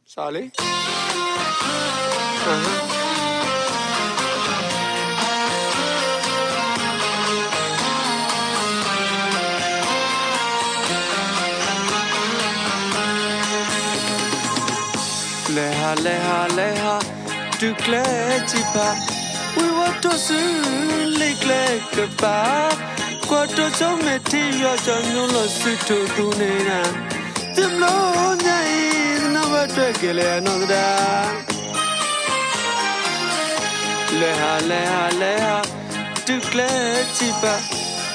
Sally? Leha, tu klechipa. We want to see liklekpa. Quato so metia janulo situ dunena. Timlonya is never trekele another. Leha, tu klechipa.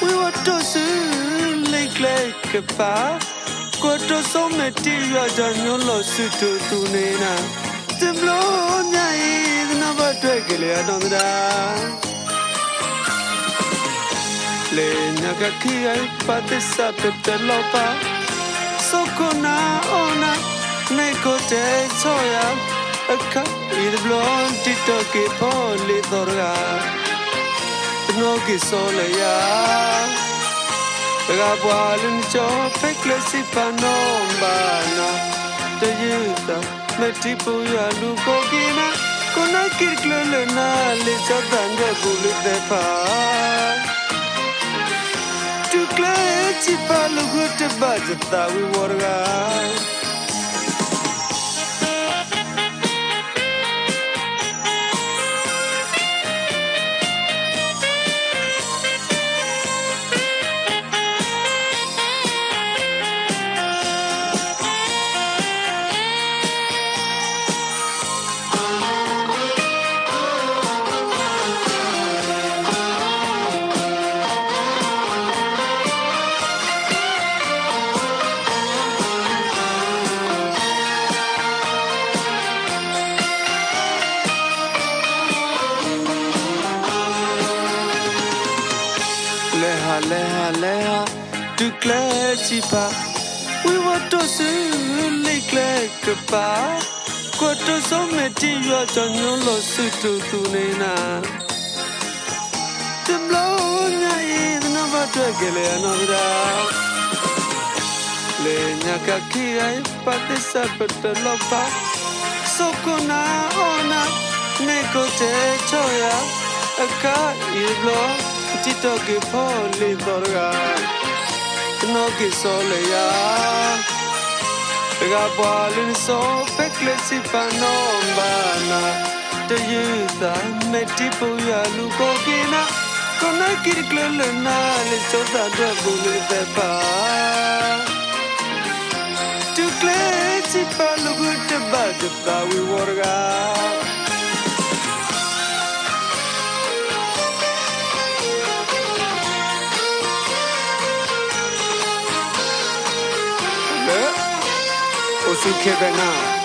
We want to see liklekpa. Quato so metia janulo situ dunena. Timlonya is never trekele another. Le nyakaki patisa petalopa sokona ona nekote soya aka idblon titoke poli dorga noki soleya gabwalun cho peklesi panombana de yuta metipu ya lukogina kona kirklele na le chadande bulite pa tu klechi palu gute bajta we warga Leha, tu klechi pa. We want to see liklekpa. Quato so metia janulo situ dunena. Timlonya is never trekele another. Le nyakaki patisa petalopa. Sokona ona nekote choya aka iblo. Titoke poli dorga noki soleya gabwalin so peklesi panombana de yuta metipu ya lukogina kona kirklele na le chota de bulite pa tu klesi palugute bajta we warga Osu kebena